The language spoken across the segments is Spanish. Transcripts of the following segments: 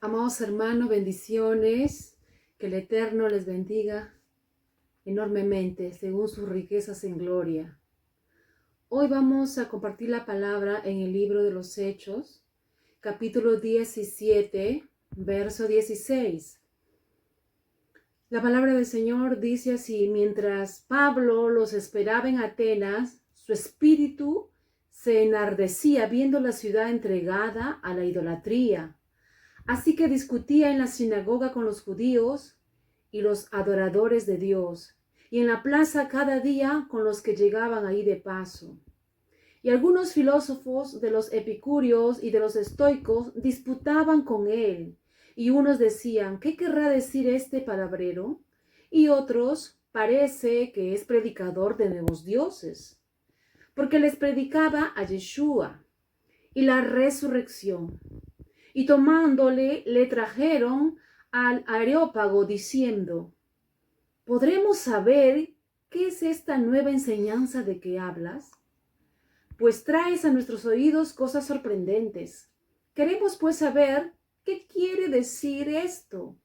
Amados hermanos, bendiciones, que el Eterno les bendiga enormemente según sus riquezas en gloria. Hoy vamos a compartir la palabra en el libro de los Hechos, capítulo 17, verso 16. La palabra del Señor dice así: mientras Pablo los esperaba en Atenas, su espíritu se enardecía viendo la ciudad entregada a la idolatría. Así que discutía en la sinagoga con los judíos y los adoradores de Dios, y en la plaza cada día con los que llegaban ahí de paso. Y algunos filósofos de los epicúreos y de los estoicos disputaban con él, y unos decían: ¿qué querrá decir este palabrero? Y otros: parece que es predicador de nuevos dioses, porque les predicaba a Yeshua y la resurrección. Y tomándole, le trajeron al Areópago diciendo: ¿podremos saber qué es esta nueva enseñanza de que hablas? Pues traes a nuestros oídos cosas sorprendentes. Queremos pues saber qué quiere decir esto,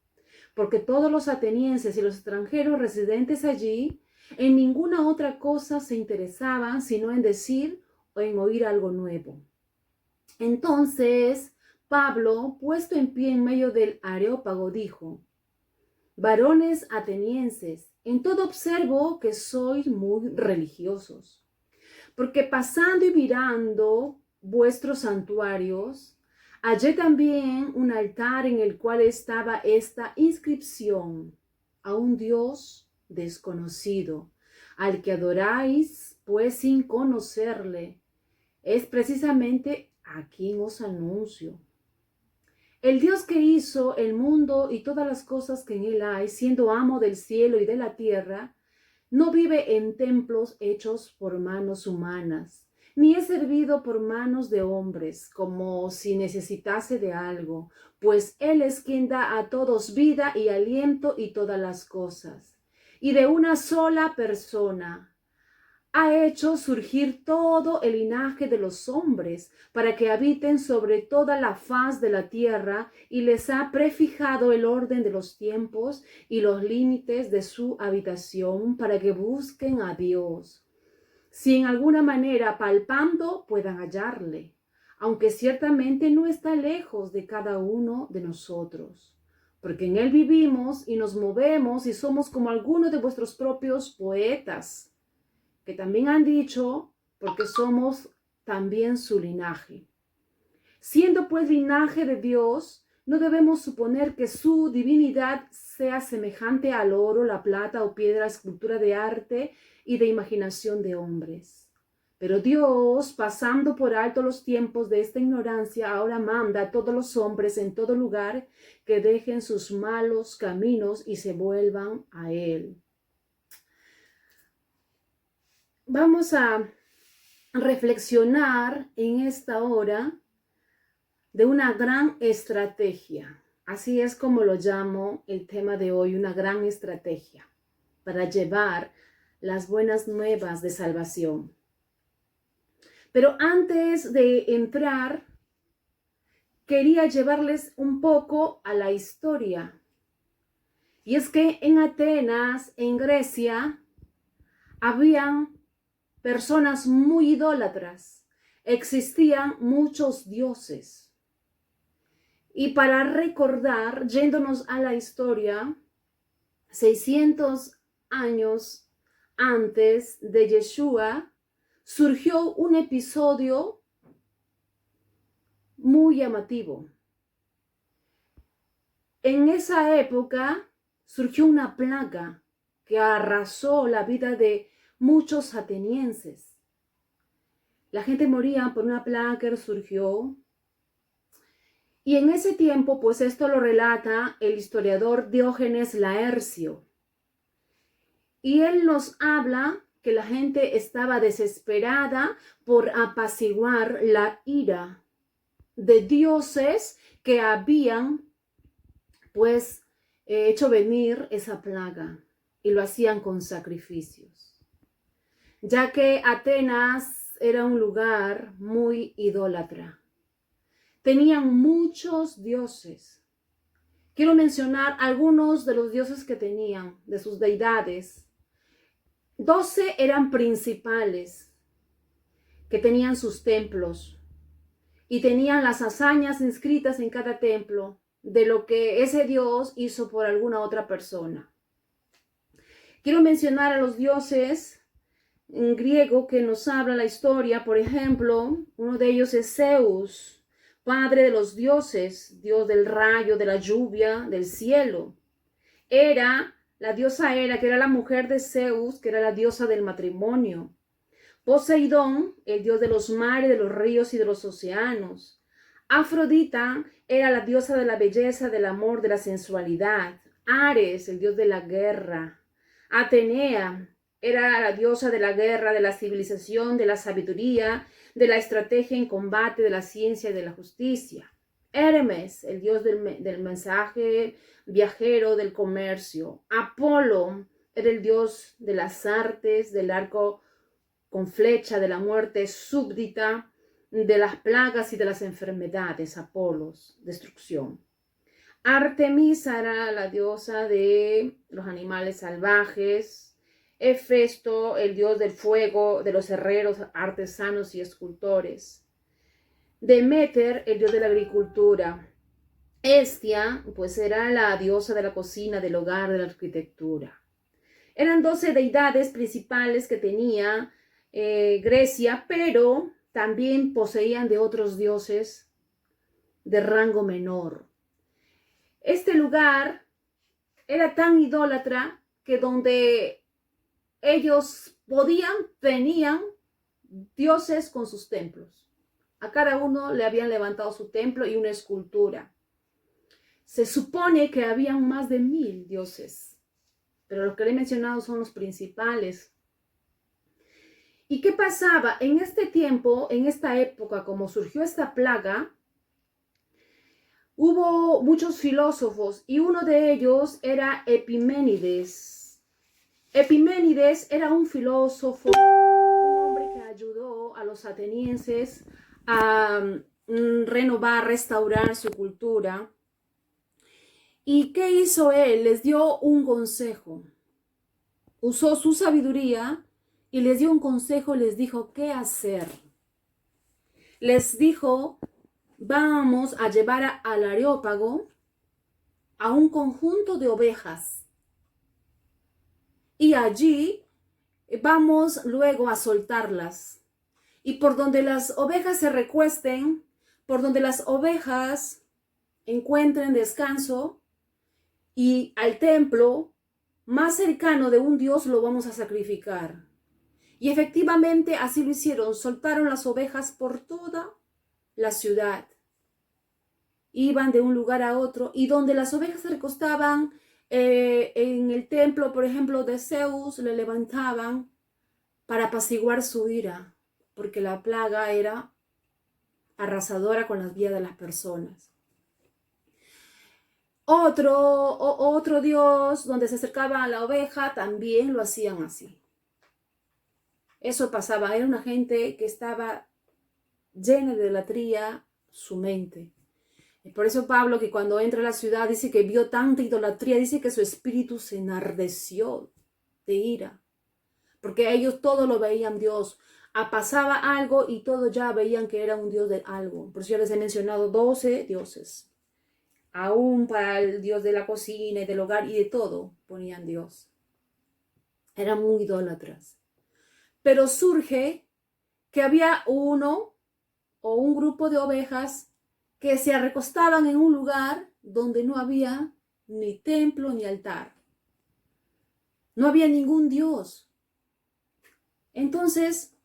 porque todos los atenienses y los extranjeros residentes allí en ninguna otra cosa se interesaban sino en decir o en oír algo nuevo. Entonces Pablo, puesto en pie en medio del Areópago, dijo: varones atenienses, en todo observo que sois muy religiosos, porque pasando y mirando vuestros santuarios, hallé también un altar en el cual estaba esta inscripción: a un Dios desconocido, al que adoráis, pues sin conocerle. Es precisamente a quien os anuncio. El Dios que hizo el mundo y todas las cosas que en él hay, siendo amo del cielo y de la tierra, no vive en templos hechos por manos humanas, ni es servido por manos de hombres, como si necesitase de algo, pues él es quien da a todos vida y aliento y todas las cosas. Y de una sola persona ha hecho surgir todo el linaje de los hombres para que habiten sobre toda la faz de la tierra, y les ha prefijado el orden de los tiempos y los límites de su habitación para que busquen a Dios, si en alguna manera palpando puedan hallarle, aunque ciertamente no está lejos de cada uno de nosotros, porque en él vivimos y nos movemos y somos como algunos de vuestros propios poetas, que también han dicho, porque somos también su linaje. Siendo pues linaje de Dios, no debemos suponer que su divinidad sea semejante al oro, la plata o piedra, escultura de arte y de imaginación de hombres. Pero Dios, pasando por alto los tiempos de esta ignorancia, ahora manda a todos los hombres en todo lugar que dejen sus malos caminos y se vuelvan a Él. Vamos a reflexionar en esta hora de una gran estrategia. Así es como lo llamo el tema de hoy, una gran estrategia para llevar las buenas nuevas de salvación. Pero antes de entrar, quería llevarles un poco a la historia. Y es que en Atenas, en Grecia, habían personas muy idólatras. Existían muchos dioses. Y para recordar, yéndonos a la historia, 600 años antes de Yeshua, surgió un episodio muy llamativo. En esa época surgió una plaga que arrasó la vida de muchos atenienses. La gente moría por una plaga que surgió. Y en ese tiempo, pues esto lo relata el historiador Diógenes Laercio. Y él nos habla que la gente estaba desesperada por apaciguar la ira de dioses que habían, pues, hecho venir esa plaga, y lo hacían con sacrificios, ya que Atenas era un lugar muy idólatra. Tenían muchos dioses. quiero mencionar algunos de los dioses que tenían, de sus deidades. 12 eran principales, que tenían sus templos y tenían las hazañas inscritas en cada templo de lo que ese dios hizo por alguna otra persona. Quiero mencionar a los dioses en griego que nos habla la historia. Por ejemplo, uno de ellos es Zeus, padre de los dioses, dios del rayo, de la lluvia, del cielo. La diosa Hera, que era la mujer de Zeus, que era la diosa del matrimonio. Poseidón, el dios de los mares, de los ríos y de los océanos. Afrodita era la diosa de la belleza, del amor, de la sensualidad. Ares, el dios de la guerra. Atenea era la diosa de la guerra, de la civilización, de la sabiduría, de la estrategia en combate, de la ciencia y de la justicia. Hermes, el dios del mensaje viajero, del comercio. Apolo era el dios de las artes, del arco con flecha, de la muerte súbdita, de las plagas y de las enfermedades. Apolos, destrucción. Artemisa era la diosa de los animales salvajes. Hefesto, el dios del fuego, de los herreros, artesanos y escultores. Deméter, el dios de la agricultura. Hestia, pues era la diosa de la cocina, del hogar, de la arquitectura. Eran 12 deidades principales que tenía Grecia, pero también poseían de otros dioses de rango menor. Este lugar era tan idólatra que donde ellos tenían dioses con sus templos. A cada uno le habían levantado su templo y una escultura. Se supone que habían más de 1000 dioses, pero los que le he mencionado son los principales. ¿Y qué pasaba? En este tiempo, en esta época, como surgió esta plaga, hubo muchos filósofos y uno de ellos era Epiménides. Epiménides era un filósofo, un hombre que ayudó a los atenienses a renovar, restaurar su cultura. ¿Y qué hizo él? Les dio un consejo. Usó su sabiduría y les dio un consejo, les dijo qué hacer. Les dijo, vamos a llevar al Areópago a un conjunto de ovejas. Y allí vamos luego a soltarlas. Y por donde las ovejas se recuesten, por donde las ovejas encuentren descanso, y al templo más cercano de un dios lo vamos a sacrificar. Y efectivamente así lo hicieron. Soltaron las ovejas por toda la ciudad. Iban de un lugar a otro y donde las ovejas se recostaban en el templo, por ejemplo, de Zeus, le levantaban para apaciguar su ira, porque la plaga era arrasadora con las vidas de las personas. Otro dios donde se acercaba a la oveja también lo hacían así. Eso pasaba, era una gente que estaba llena de idolatría su mente. Y por eso Pablo, que cuando entra a la ciudad, dice que vio tanta idolatría, dice que su espíritu se enardeció de ira, porque ellos todo lo veían Dios. Pasaba algo y todos ya veían que era un dios de algo. Por eso ya les he mencionado 12 dioses. Aún para el dios de la cocina y del hogar y de todo ponían Dios. Eran muy idólatras. Pero surge que había uno o un grupo de ovejas que se recostaban en un lugar donde no había ni templo ni altar. No había ningún dios. Entonces,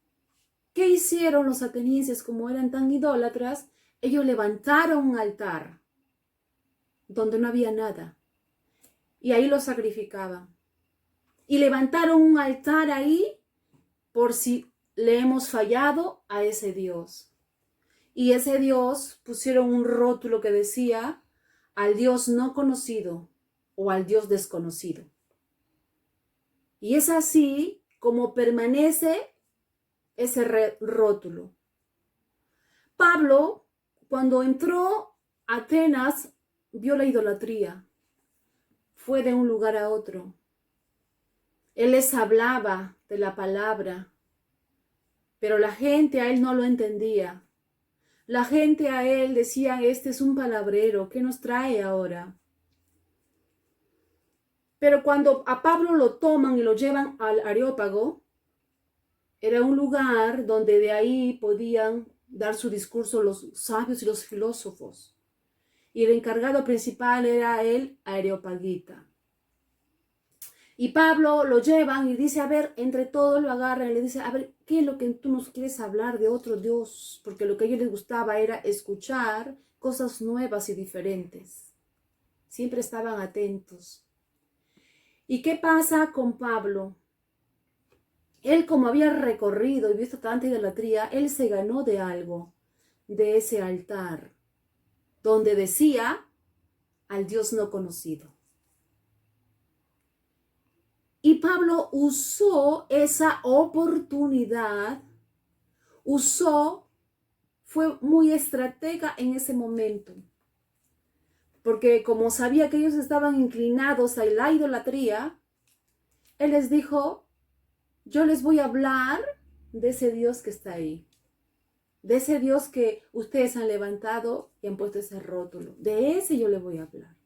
¿qué hicieron los atenienses? Como eran tan idólatras, ellos levantaron un altar donde no había nada. Y ahí lo sacrificaban. Y levantaron un altar ahí por si le hemos fallado a ese Dios. Y ese Dios pusieron un rótulo que decía al Dios no conocido o al Dios desconocido. Y es así como permanece ese rótulo. Pablo, cuando entró a Atenas, vio la idolatría, fue de un lugar a otro. Él les hablaba de la palabra, pero la gente a él no lo entendía. La gente a él decía, este es un palabrero, ¿qué nos trae ahora? Pero cuando a Pablo lo toman y lo llevan al Areópago, era un lugar donde de ahí podían dar su discurso los sabios y los filósofos. Y el encargado principal era el Areopagita. Y Pablo lo llevan y dice, a ver, entre todos lo agarran y le dice, a ver, ¿qué es lo que tú nos quieres hablar de otro Dios? Porque lo que a ellos les gustaba era escuchar cosas nuevas y diferentes. Siempre estaban atentos. ¿Y qué pasa con Pablo? Él, como había recorrido y visto tanta idolatría, él se ganó de algo, de ese altar, donde decía al Dios no conocido. Y Pablo usó esa oportunidad, fue muy estratega en ese momento, porque como sabía que ellos estaban inclinados a la idolatría, él les dijo, yo les voy a hablar de ese Dios que está ahí, de ese Dios que ustedes han levantado y han puesto ese rótulo, de ese yo les voy a hablar.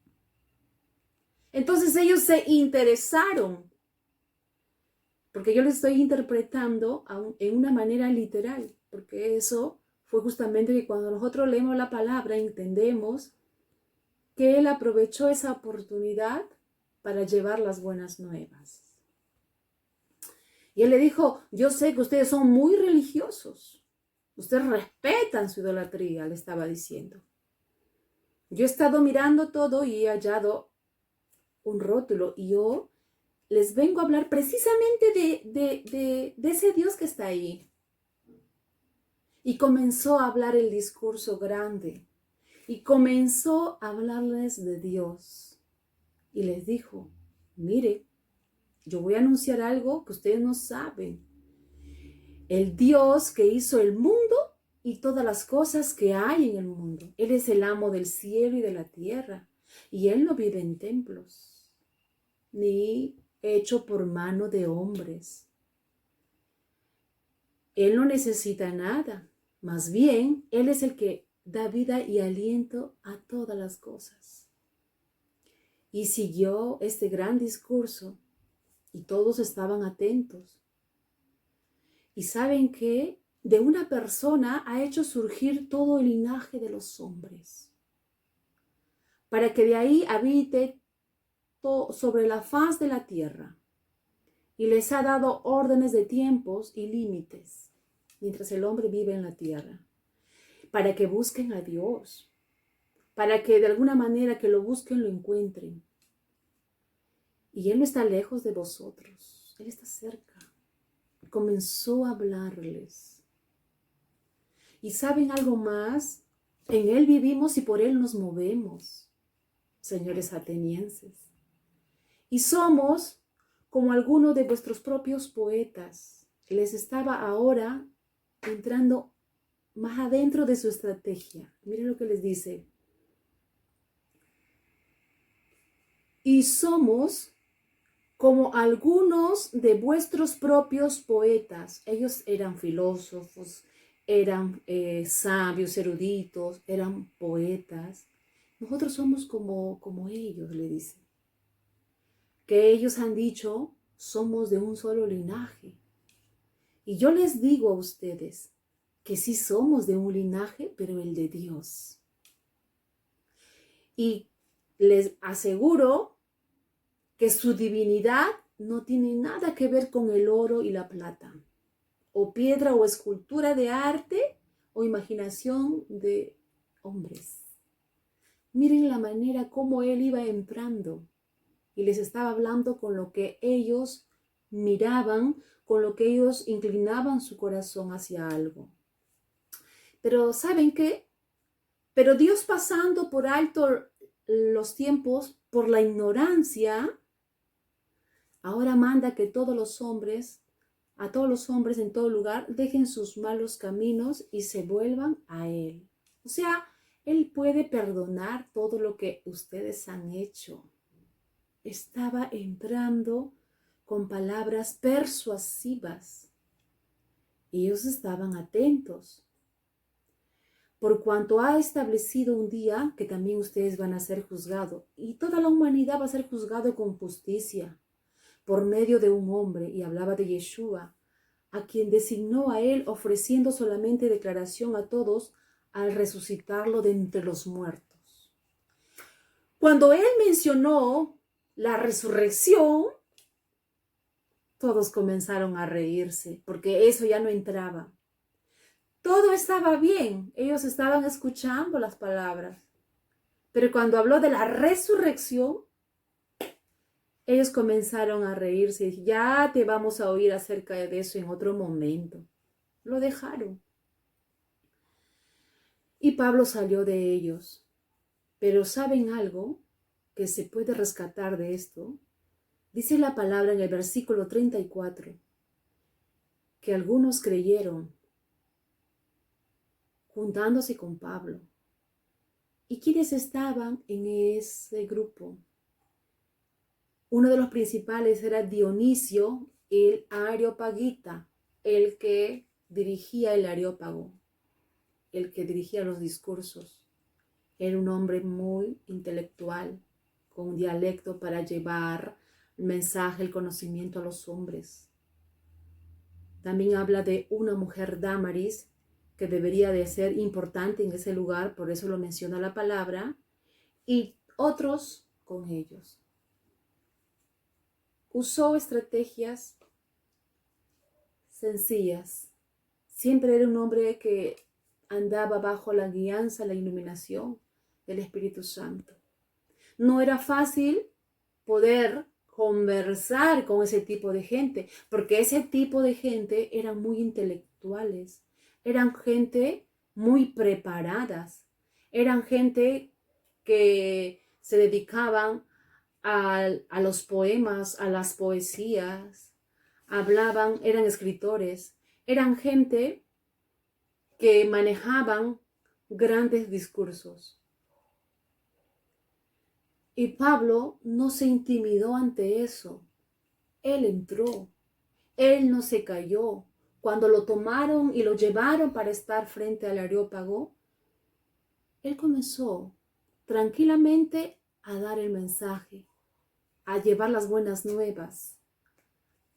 Entonces ellos se interesaron, porque yo les estoy interpretando en una manera literal, porque eso fue justamente que cuando nosotros leemos la palabra entendemos que él aprovechó esa oportunidad para llevar las buenas nuevas. Y él le dijo, yo sé que ustedes son muy religiosos, ustedes respetan su idolatría, le estaba diciendo. Yo he estado mirando todo y he hallado un rótulo y yo les vengo a hablar precisamente de ese Dios que está ahí. Y comenzó a hablar el discurso grande. Y comenzó a hablarles de Dios. Y les dijo, mire, yo voy a anunciar algo que ustedes no saben. El Dios que hizo el mundo y todas las cosas que hay en el mundo. Él es el amo del cielo y de la tierra. Y Él no vive en templos, ni hecho por mano de hombres. Él no necesita nada, más bien, Él es el que da vida y aliento a todas las cosas. Y siguió este gran discurso y todos estaban atentos. Y saben que de una persona ha hecho surgir todo el linaje de los hombres, para que de ahí habite sobre la faz de la tierra. Y les ha dado órdenes de tiempos y límites, mientras el hombre vive en la tierra, para que busquen a Dios, para que de alguna manera que lo busquen, lo encuentren. Y Él no está lejos de vosotros, Él está cerca. Comenzó a hablarles. ¿Y saben algo más? En Él vivimos y por Él nos movemos, señores atenienses. Y somos como algunos de vuestros propios poetas. Les estaba ahora entrando más adentro de su estrategia. Miren lo que les dice. Y somos como algunos de vuestros propios poetas. Ellos eran filósofos, eran sabios, eruditos, eran poetas. Nosotros somos como ellos, le dice. Que ellos han dicho, somos de un solo linaje. Y yo les digo a ustedes que sí somos de un linaje, pero el de Dios. Y les aseguro que su divinidad no tiene nada que ver con el oro y la plata, o piedra o escultura de arte o imaginación de hombres. Miren la manera como él iba entrando y les estaba hablando con lo que ellos miraban, con lo que ellos inclinaban su corazón hacia algo. Pero ¿saben qué? Pero Dios, pasando por alto los tiempos por la ignorancia, ahora manda que todos los hombres, a todos los hombres en todo lugar, dejen sus malos caminos y se vuelvan a Él. O sea, Él puede perdonar todo lo que ustedes han hecho. Estaba entrando con palabras persuasivas. Ellos estaban atentos. Por cuanto ha establecido un día que también ustedes van a ser juzgados, y toda la humanidad va a ser juzgado con justicia, por medio de un hombre, y hablaba de Yeshua, a quien designó a él ofreciendo solamente declaración a todos al resucitarlo de entre los muertos. Cuando él mencionó la resurrección, todos comenzaron a reírse, porque eso ya no entraba. Todo estaba bien, ellos estaban escuchando las palabras, pero cuando habló de la resurrección, ellos comenzaron a reírse y ya te vamos a oír acerca de eso en otro momento. Lo dejaron. Y Pablo salió de ellos. Pero ¿saben algo que se puede rescatar de esto? Dice la palabra en el versículo 34, que algunos creyeron juntándose con Pablo. ¿Y quiénes estaban en ese grupo? Uno de los principales era Dionisio, el Areopagita, el que dirigía el Areópago, el que dirigía los discursos. Era un hombre muy intelectual, con un dialecto para llevar el mensaje, el conocimiento a los hombres. También habla de una mujer Dámaris, que debería de ser importante en ese lugar, por eso lo menciona la palabra, y otros con ellos. Usó estrategias sencillas. Siempre era un hombre que andaba bajo la guianza, la iluminación del Espíritu Santo. No era fácil poder conversar con ese tipo de gente, porque ese tipo de gente eran muy intelectuales, eran gente muy preparadas, eran gente que se dedicaban a los poemas, a las poesías, hablaban, eran escritores, eran gente que manejaban grandes discursos. Y Pablo no se intimidó ante eso. Él entró, él no se cayó. Cuando lo tomaron y lo llevaron para estar frente al Areópago, él comenzó tranquilamente a dar el mensaje, a llevar las buenas nuevas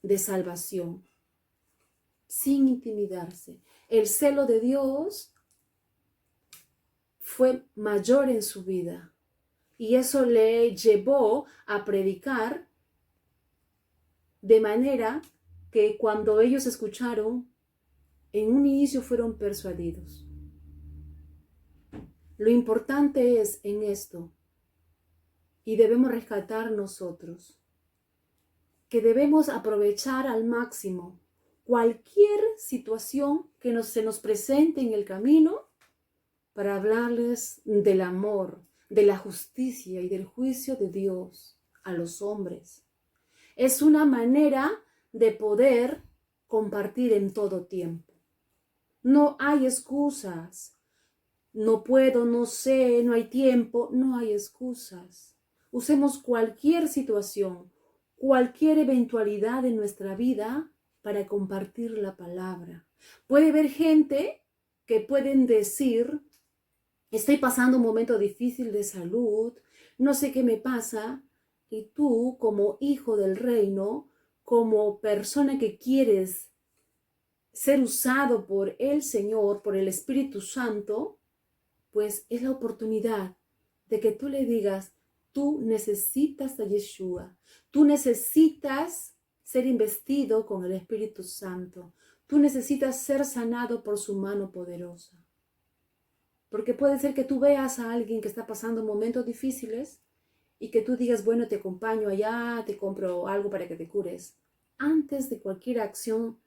de salvación, sin intimidarse. El celo de Dios fue mayor en su vida y eso le llevó a predicar de manera que cuando ellos escucharon, en un inicio fueron persuadidos. Lo importante es en esto, y debemos rescatar nosotros, que debemos aprovechar al máximo cualquier situación que se nos presente en el camino para hablarles del amor, de la justicia y del juicio de Dios a los hombres. Es una manera de poder compartir en todo tiempo. No hay excusas. No puedo, no sé, no hay tiempo. No hay excusas. Usemos cualquier situación, cualquier eventualidad en nuestra vida para compartir la palabra. Puede haber gente que pueden decir: estoy pasando un momento difícil de salud, no sé qué me pasa. Y tú, como hijo del reino, como persona que quieres ser usado por el Señor, por el Espíritu Santo, pues es la oportunidad de que tú le digas: tú necesitas a Yeshua, tú necesitas ser investido con el Espíritu Santo, tú necesitas ser sanado por su mano poderosa. Porque puede ser que tú veas a alguien que está pasando momentos difíciles y que tú digas: bueno, te acompaño allá, te compro algo para que te cures. Antes de cualquier acción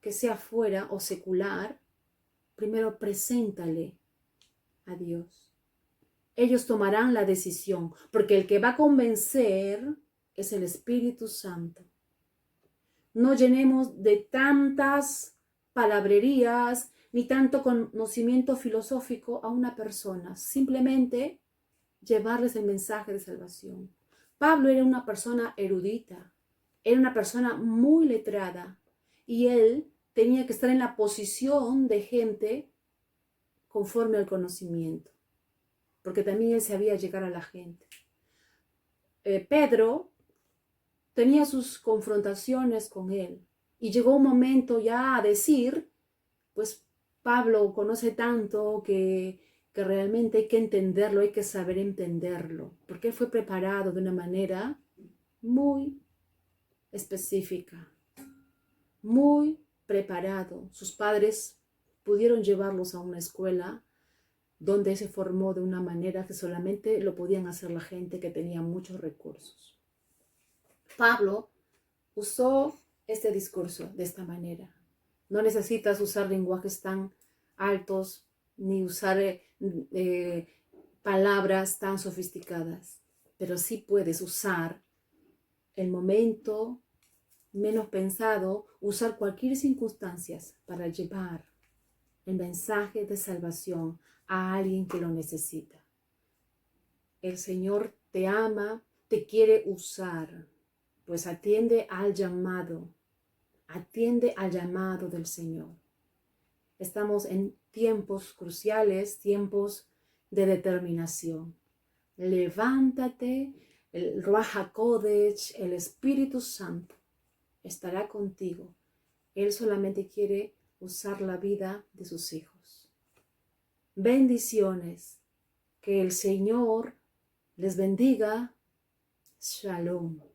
que sea fuera o secular, primero preséntale a Dios. Ellos tomarán la decisión, porque el que va a convencer es el Espíritu Santo. No llenemos de tantas palabrerías ni tanto conocimiento filosófico a una persona, simplemente llevarles el mensaje de salvación. Pablo era una persona erudita, era una persona muy letrada y él tenía que estar en la posición de gente conforme al conocimiento, porque también él sabía llegar a la gente. Pedro tenía sus confrontaciones con él y llegó un momento ya a decir, pues Pablo conoce tanto que realmente hay que entenderlo, hay que saber entenderlo, porque él fue preparado de una manera muy específica, muy preparado. Sus padres pudieron llevarlos a una escuela donde se formó de una manera que solamente lo podían hacer la gente que tenía muchos recursos. Pablo usó este discurso de esta manera. No necesitas usar lenguajes tan altos ni usar palabras tan sofisticadas, pero sí puedes usar el momento menos pensado, usar cualquier circunstancia para llevar el mensaje de salvación a alguien que lo necesita. El Señor te ama, te quiere usar, pues atiende al llamado del Señor. Estamos en tiempos cruciales, tiempos de determinación. Levántate, el Ruach HaKodesh, el Espíritu Santo estará contigo. Él solamente quiere usar la vida de sus hijos. Bendiciones. Que el Señor les bendiga. Shalom.